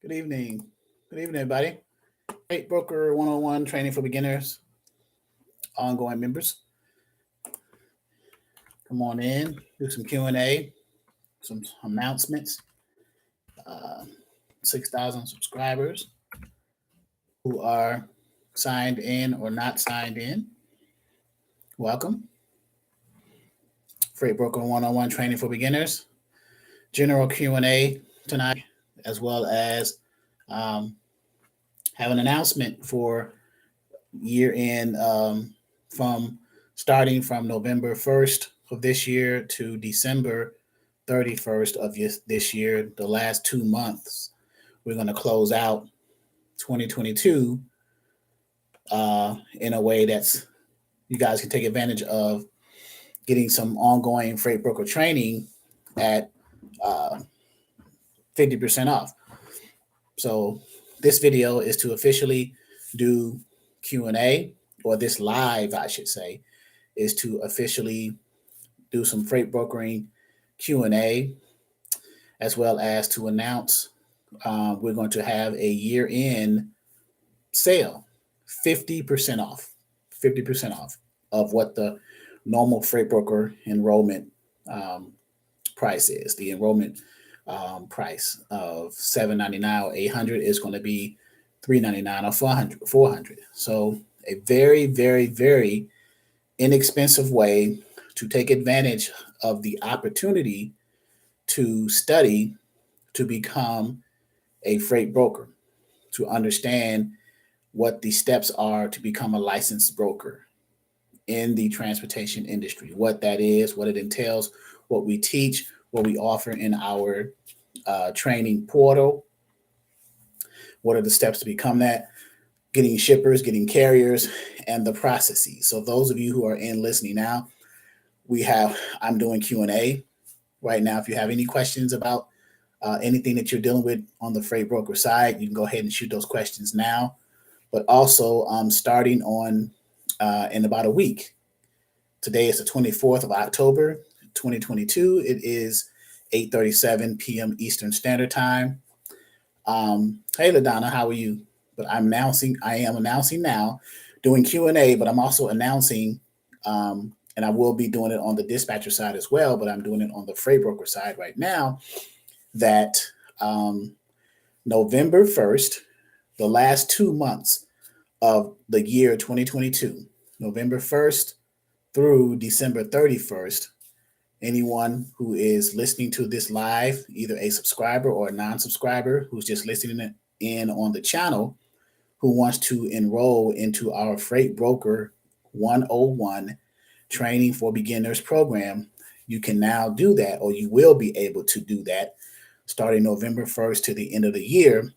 Good evening. Good evening, everybody. Freight Broker 101 training for beginners, ongoing members. Come on in, do some Q&A, some announcements. 6,000 subscribers who are signed in or not signed in. Welcome. Freight Broker 101 training for beginners. General Q&A tonight, as well as have an announcement for year end from starting from November 1st of this year to December 31st of this year, the last 2 months. We're going to close out 2022 in a way that's you guys can take advantage of getting some ongoing freight broker training at 50% off. So this video is to officially do Q&A, or this live, I should say, is to officially do some freight brokering Q&A, as well as to announce we're going to have a year-end sale, 50% off, 50% off of what the normal freight broker enrollment price is. The enrollment price of $799 or $800 is going to be $399 or $400. So a very, very, very inexpensive way to take advantage of the opportunity to study to become a freight broker, to understand what the steps are to become a licensed broker in the transportation industry, what that is, what it entails, what we teach, what we offer in our training portal, what are the steps to become that, getting shippers, getting carriers, and the processes. So those of you who are in listening now, I'm doing Q&A right now. If you have any questions about anything that you're dealing with on the freight broker side, you can go ahead and shoot those questions now. But also starting on in about a week. Today is the 24th of October, 2022. It is 8:37 p.m. Eastern Standard Time. Hey, LaDonna, how are you? But I am announcing now, doing Q&A, but I'm also announcing, and I will be doing it on the dispatcher side as well, but I'm doing it on the freight broker side right now, that November 1st, the last 2 months of the year 2022, November 1st through December 31st, anyone who is listening to this live, either a subscriber or a non-subscriber who's just listening in on the channel, who wants to enroll into our Freight Broker 101 Training for Beginners program, you can now do that, or you will be able to do that starting November 1st to the end of the year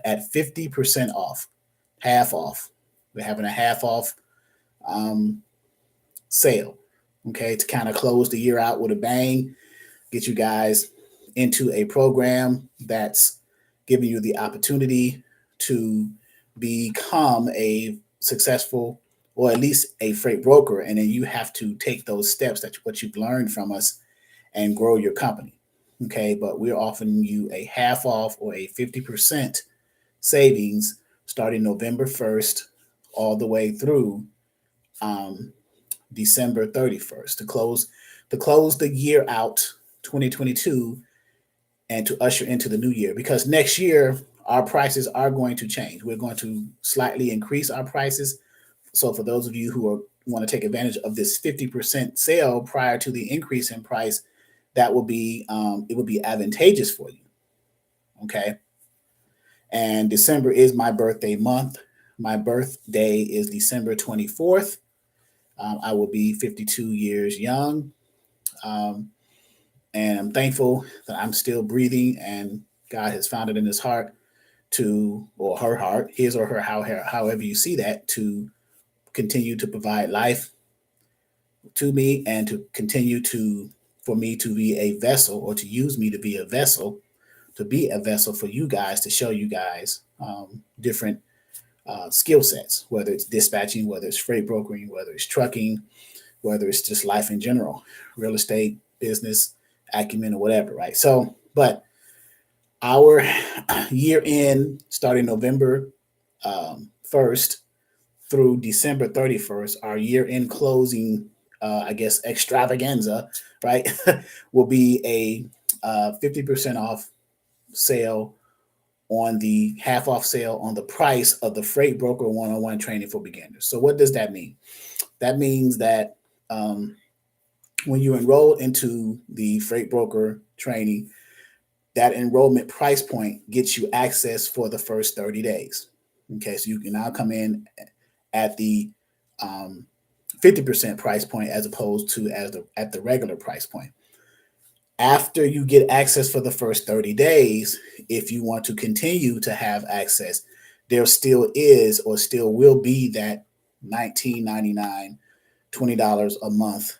at 50% off, half off. We're having a half off sale, okay, to kind of close the year out with a bang, get you guys into a program that's giving you the opportunity to become a successful, or at least a freight broker. And then you have to take those steps, that's what you've learned from us, and grow your company. Okay, but we're offering you a half off or a 50% savings starting November 1st all the way through December 31st to close the year out 2022 and to usher into the new year, because next year our prices are going to change. We're going to slightly increase our prices. So for those of you who want to take advantage of this 50% sale prior to the increase in price, that will be it will be advantageous for you. Okay. And December is my birthday month. My birthday is December 24th. I will be 52 years young. And I'm thankful that I'm still breathing, and God has found it in his heart to, or her heart, his or her, however you see that, to continue to provide life to me and to continue for me to be a vessel, or to use me to be a vessel for you guys, to show you guys different skill sets, whether it's dispatching, whether it's freight brokering, whether it's trucking, whether it's just life in general, real estate, business, acumen, or whatever, right? So, but Our year end starting November 1st through December 31st, our year end closing, I guess, extravaganza, right, will be a 50% off sale on the half off sale on the price of the Freight Broker one-on-one training for beginners. So what does that mean? That means that when you enroll into the Freight Broker training, that enrollment price point gets you access for the first 30 days. Okay, so you can now come in at the 50% price point as opposed to at the regular price point. After you get access for the first 30 days, if you want to continue to have access, there still is or still will be that $19.99, $20 a month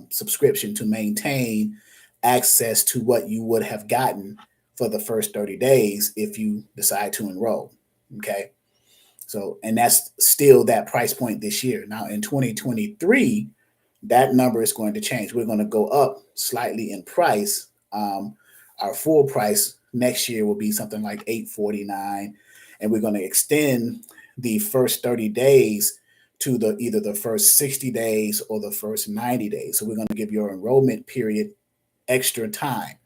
subscription to maintain access to what you would have gotten for the first 30 days if you decide to enroll. Okay. So, and that's still that price point this year. Now in 2023, that number is going to change. We're going to go up slightly in price. Our full price next year will be something like $849, and we're going to extend the first 30 days to either the first 60 days or the first 90 days. So we're going to give your enrollment period extra time.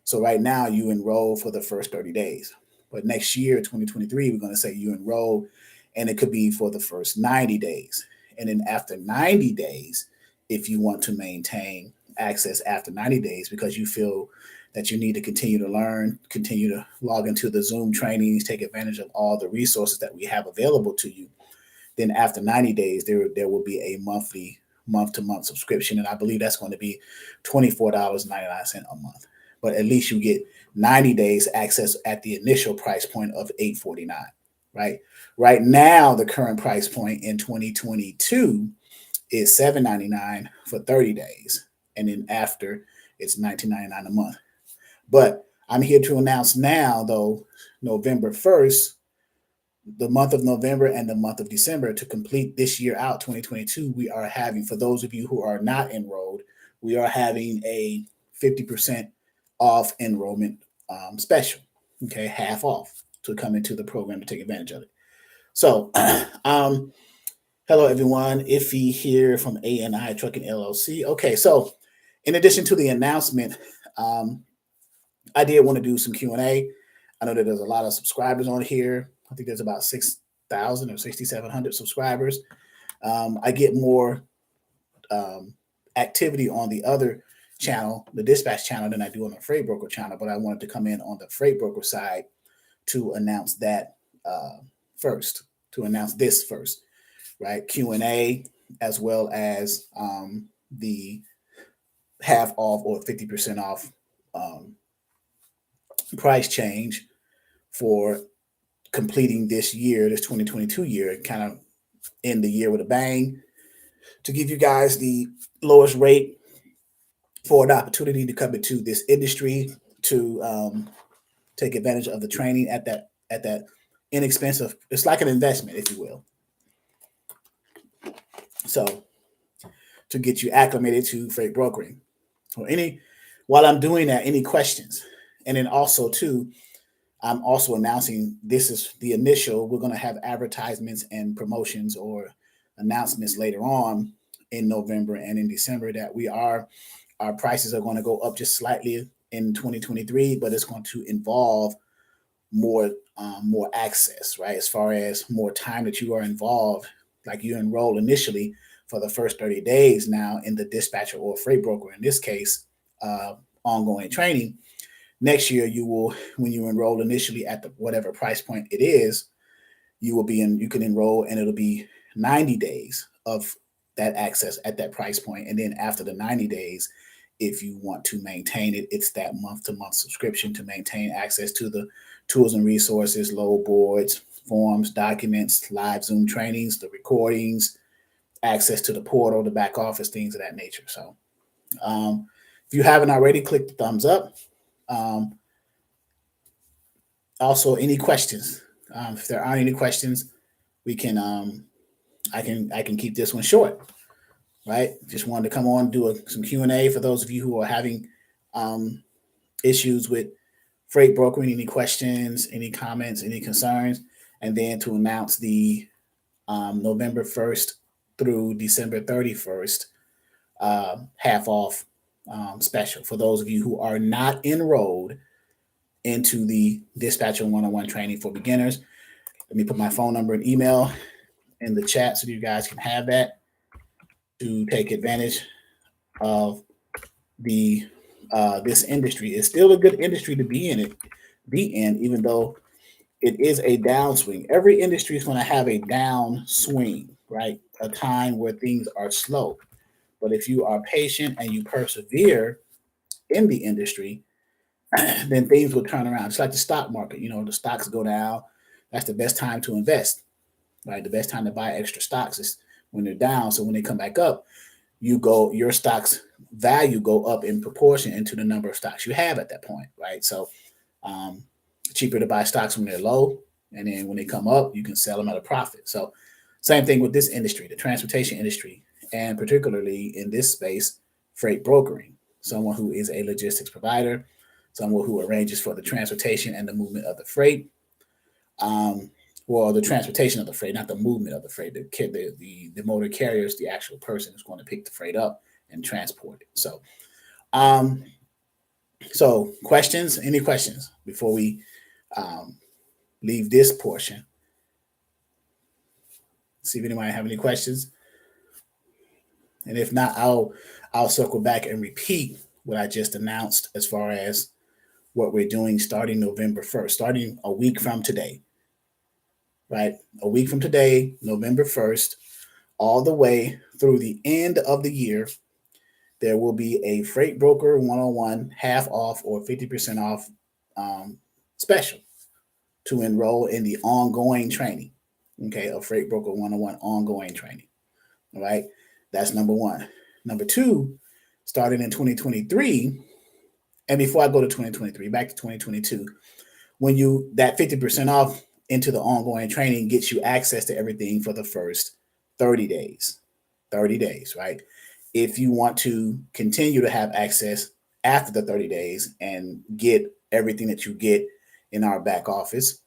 So right now you enroll for the first 30 days, but next year, 2023, we're going to say you enroll, and it could be for the first 90 days. And then after 90 days, if you want to maintain access after 90 days because you feel that you need to continue to learn, continue to log into the Zoom trainings, take advantage of all the resources that we have available to you, then after 90 days, there will be a monthly, month-to-month subscription. And I believe that's going to be $24.99 a month. But at least you get 90 days access at the initial price point of $849, right? Right now, the current price point in 2022 is $7.99 for 30 days. And then after, it's $19.99 a month. But I'm here to announce now, though, November 1st, the month of November and the month of December, to complete this year out, 2022, we are having, for those of you who are not enrolled, we are having a 50% off enrollment special, okay, half off to come into the program to take advantage of it. So, hello everyone, Iffy here from ANI Trucking LLC. Okay, so in addition to the announcement, I did want to do some Q&A. I know that there's a lot of subscribers on here. I think there's about 6,000 or 6,700 subscribers. I get more activity on the other channel, the dispatch channel, than I do on the freight broker channel, but I wanted to come in on the freight broker side to announce that first, to announce this first, right? Q&A, as well as the half off or 50% off price change for completing this year, this 2022 year, kind of end the year with a bang, to give you guys the lowest rate for an opportunity to come into this industry, to take advantage of the training at that inexpensive. It's like an investment, if you will. So to get you acclimated to freight brokering. Or while I'm doing that, any questions? And then also too, I'm also announcing this is the initial. We're going to have advertisements and promotions or announcements later on in November and in December that our prices are going to go up just slightly in 2023, but it's going to involve more access, right? As far as more time that you are involved, like you enroll initially for the first 30 days now in the dispatcher or freight broker, in this case, ongoing training. Next year, you will, when you enroll initially at whatever price point it is, you can enroll and it'll be 90 days of that access at that price point. And then after the 90 days, if you want to maintain it, it's that month-to-month subscription to maintain access to the tools and resources, load boards, forms, documents, live Zoom trainings, the recordings, access to the portal, the back office, things of that nature. So if you haven't already, click the thumbs up. Also, any questions? If there aren't any questions, we can I can keep this one short, right? Just wanted to come on, do some Q&A for those of you who are having issues with freight brokering. Any questions, any comments, any concerns, and then to announce the November 1st through December 31st half off special for those of you who are not enrolled into the Dispatcher 101 training for beginners. Let me put my phone number and email in the chat so you guys can have that to take advantage of the this industry. It's still a good industry to be in, even though it is a downswing. Every industry is going to have a downswing, right? A time where things are slow. But if you are patient and you persevere in the industry, then things will turn around. It's like the stock market. The stocks go down. That's the best time to invest, right? The best time to buy extra stocks is when they're down. So when they come back up, your stock's value go up in proportion into the number of stocks you have at that point, right? So um, cheaper to buy stocks when they're low, and then when they come up, you can sell them at a profit. So same thing with this industry, the transportation industry, and particularly in this space, freight brokering. Someone who is a logistics provider, someone who arranges for the transportation and the movement of the freight. Well, the transportation of the freight, not the movement of the freight. The motor carrier is the actual person who's going to pick the freight up and transport it. Um, so questions? Any questions before we um, leave this portion? See if anybody have any questions, and if not, I'll circle back and repeat what I just announced as far as what we're doing starting November 1st, starting a week from today. Right, a week from today, November 1st, all the way through the end of the year, there will be a Freight Broker 101 half off or 50% off special to enroll in the ongoing training. Okay, a Freight Broker 101 ongoing training. All right, that's number one. Number two, starting in 2023, and before I go to 2023, back to 2022, when that 50% off into the ongoing training gets you access to everything for the first 30 days. 30 days, right? If you want to continue to have access after the 30 days and get everything that you get in our back office,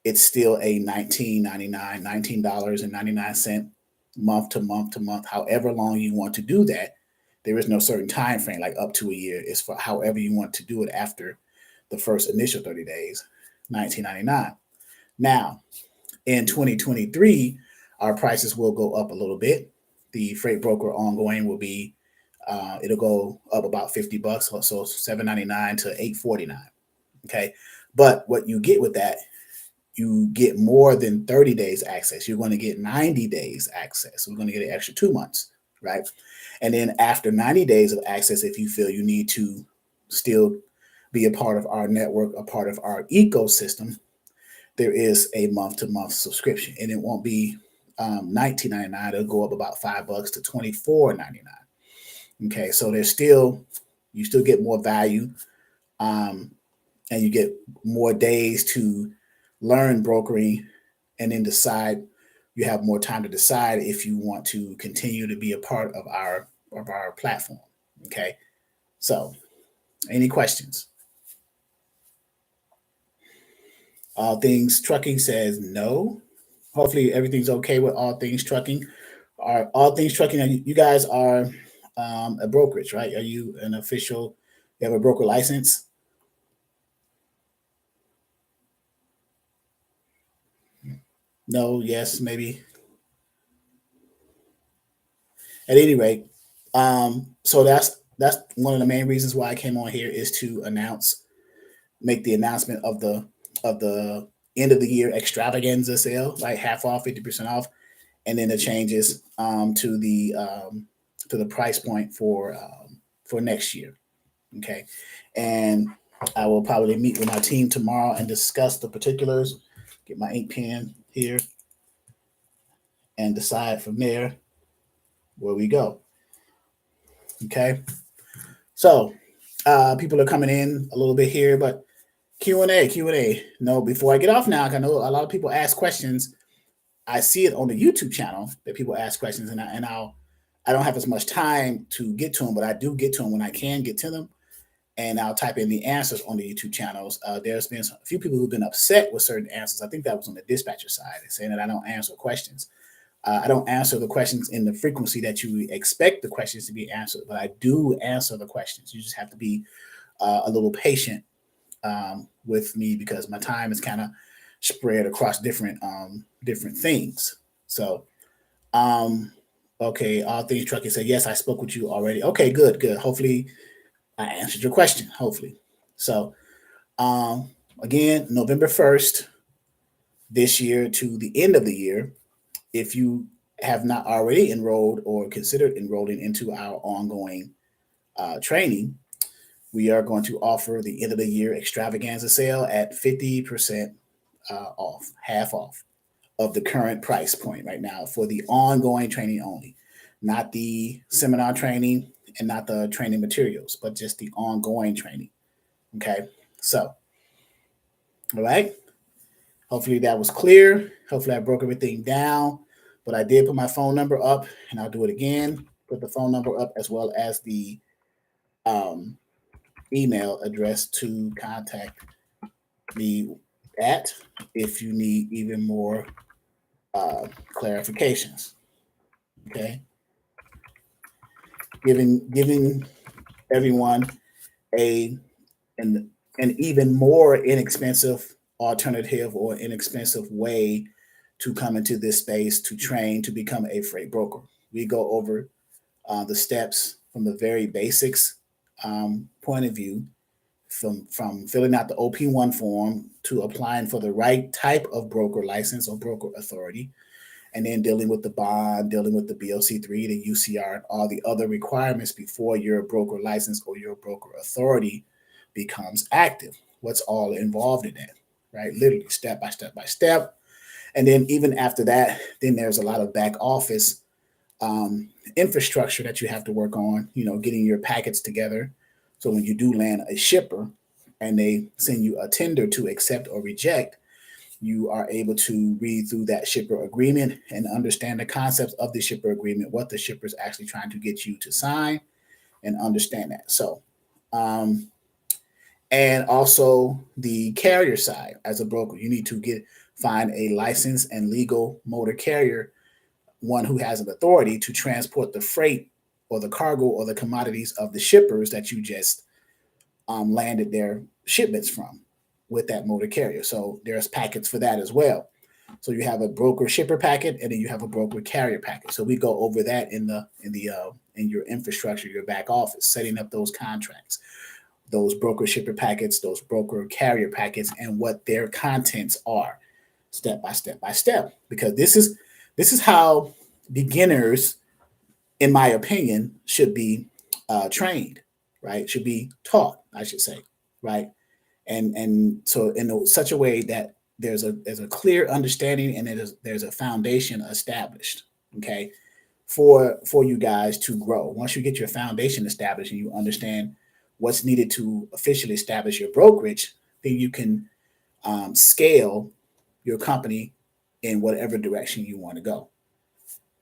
it's still a $19.99 month to month to month, however long you want to do that. There is no certain time frame, like up to a year. It's for however you want to do it after the first initial 30 days, $19.99. Now, in 2023, our prices will go up a little bit. The Freight Broker ongoing will be, it'll go up about $50, so $7.99 to $8.49. Okay, but what you get with that, you get more than 30 days access. You're going to get 90 days access. So we're going to get an extra 2 months, right? And then after 90 days of access, if you feel you need to still be a part of our network, a part of our ecosystem, there is a month-to-month subscription, and it won't be $19.99. It'll go up about $5 to $24.99. Okay, so you still get more value, and you get more days to learn brokering, and then decide. You have more time to decide if you want to continue to be a part of our platform. Okay, so any questions? All Things Trucking says no. Hopefully everything's okay with All Things Trucking. All Things Trucking, you guys are a brokerage, right? Are you an official? You have a broker license? No, yes, maybe. At any rate, so that's one of the main reasons why I came on here, is to make the announcement of the end of the year extravaganza sale, like half off, 50% off, and then the changes to the price point for next year. Okay, and I will probably meet with my team tomorrow and discuss the particulars. Get my ink pen here and decide from there where we go. Okay, so people are coming in a little bit here, but Q&A. No, before I get off now, I know a lot of people ask questions. I see it on the YouTube channel that people ask questions, and I don't have as much time to get to them, but I do get to them when I can get to them. and I'll type in the answers on the YouTube channels. There's been a few people who've been upset with certain answers. I think that was on the dispatcher side, saying that I don't answer questions. I don't answer the questions in the frequency that you expect the questions to be answered, but I do answer the questions. You just have to be a little patient with me because my time is kind of spread across different things. So, okay, all things trucking said, yes, I spoke with you already. Okay, good. Hopefully, I answered your question. Hopefully, so again, November 1st this year to the end of the year. If you have not already enrolled or considered enrolling into our ongoing training, we are going to offer the end of the year extravaganza sale at 50% off, half off of the current price point right now for the ongoing training only, not the seminar training and not the training materials, but just the ongoing training. Okay, so, all right. Hopefully that was clear. Hopefully I broke everything down, but I did put my phone number up, and I'll do it again. Put the phone number up as well as the email address to contact me at if you need even more clarifications. Okay, giving everyone a an even more inexpensive alternative or inexpensive way to come into this space to train to become a freight broker. We go over the steps from the very basics point of view, from filling out the OP1 form to applying for the right type of broker license or broker authority, and then dealing with the bond, dealing with the BOC3, the UCR, and all the other requirements before your broker license or your broker authority becomes active. What's all involved in that, right? Literally step by step by step. And then even after that, then there's a lot of back office infrastructure that you have to work on, getting your packets together. So when you do land a shipper and they send you a tender to accept or reject, you are able to read through that shipper agreement and understand the concepts of the shipper agreement, what the shipper is actually trying to get you to sign, and understand that. So, and also the carrier side as a broker, you need to find a licensed and legal motor carrier, one who has an authority to transport the freight or the cargo or the commodities of the shippers that you just landed their shipments from with that motor carrier. So there's packets for that as well. So you have a broker shipper packet, and then you have a broker carrier packet. So we go over that in your infrastructure, your back office, setting up those contracts, those broker shipper packets, those broker carrier packets, and what their contents are, step by step by step. Because this is how beginners, in my opinion, should be trained, right? Should be taught, I should say, right? And so in such a way that there's a clear understanding and there's a foundation established, okay, for you guys to grow. Once you get your foundation established and you understand what's needed to officially establish your brokerage, then you can scale your company in whatever direction you want to go.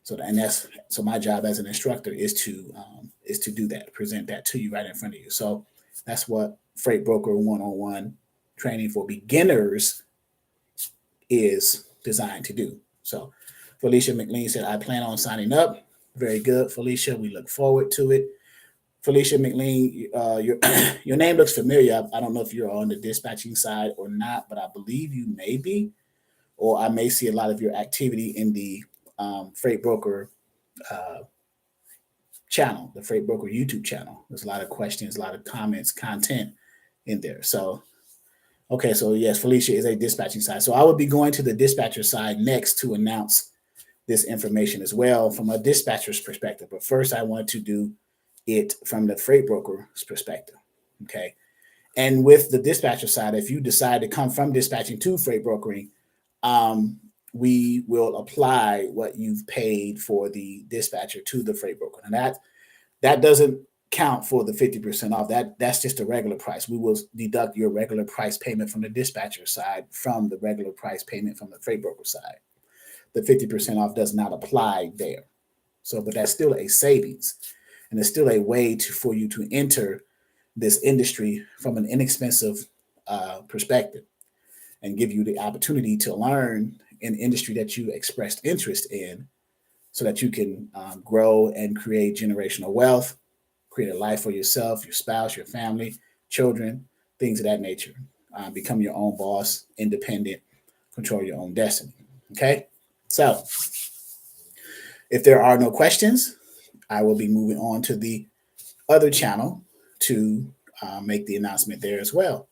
So my job as an instructor is to do that, present that to you right in front of you. So that's what Freight Broker 101 training for beginners is designed to do. So Felicia McLean said, I plan on signing up. Very good, Felicia. We look forward to it. Felicia McLean, your name looks familiar. I don't know if you're on the dispatching side or not, but I believe you may be, or I may see a lot of your activity in the Freight Broker channel, the Freight Broker YouTube channel. There's a lot of questions, a lot of comments, content in there. So, okay, so yes, Felicia is a dispatching side. So I will be going to the dispatcher side next to announce this information as well from a dispatcher's perspective. But first, I want to do it from the freight broker's perspective. Okay. And with the dispatcher side, if you decide to come from dispatching to freight brokering, we will apply what you've paid for the dispatcher to the freight broker. And that doesn't count for the 50% off. That's just a regular price. We will deduct your regular price payment from the dispatcher side from the regular price payment from the freight broker side. The 50% off does not apply there. So, but that's still a savings, and it's still a way for you to enter this industry from an inexpensive perspective and give you the opportunity to learn an industry that you expressed interest in so that you can grow and create generational wealth, create a life for yourself, your spouse, your family, children, things of that nature. Become your own boss, independent, control your own destiny. Okay? So, if there are no questions, I will be moving on to the other channel to make the announcement there as well.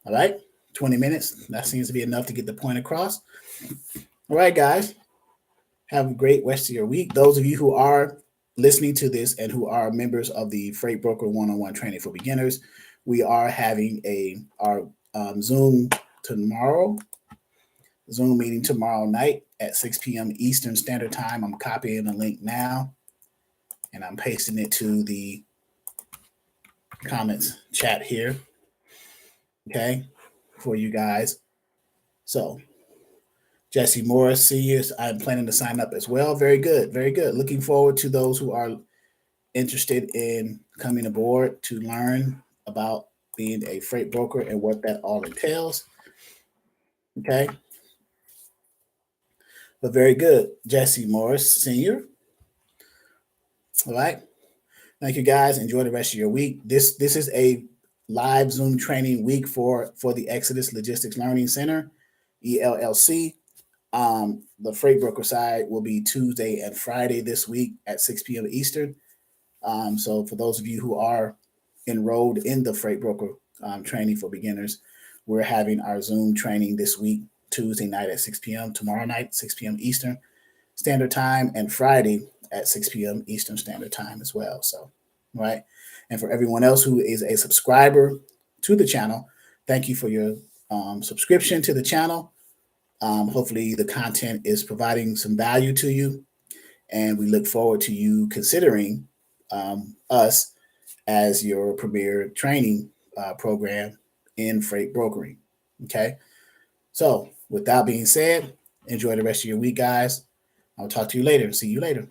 All right? 20 minutes. That seems to be enough to get the point across. All right, guys. Have a great rest of your week. Those of you who are listening to this and who are members of the Freight Broker One-on-One Training for Beginners, we are having our Zoom meeting tomorrow night at 6 p.m. Eastern Standard Time. I'm copying the link now, and I'm pasting it to the comments chat here, okay, for you guys. So, Jesse Morris, Senior, I'm planning to sign up as well. Very good, very good. Looking forward to those who are interested in coming aboard to learn about being a freight broker and what that all entails. Okay. But very good, Jesse Morris, Senior. All right. Thank you, guys. Enjoy the rest of your week. This is a live Zoom training week for the Exodus Logistics Learning Center, ELLC. The freight broker side will be Tuesday and Friday this week at 6 p.m. Eastern. So for those of you who are enrolled in the freight broker training for beginners, we're having our Zoom training this week, Tuesday night at 6 p.m., tomorrow night, 6 p.m. Eastern Standard Time, and Friday at 6 p.m. Eastern Standard Time as well. So, right. And for everyone else who is a subscriber to the channel, thank you for your subscription to the channel. Hopefully the content is providing some value to you, and we look forward to you considering us as your premier training program in freight brokering. Okay. So with that being said, enjoy the rest of your week, guys. I'll talk to you later. See you later.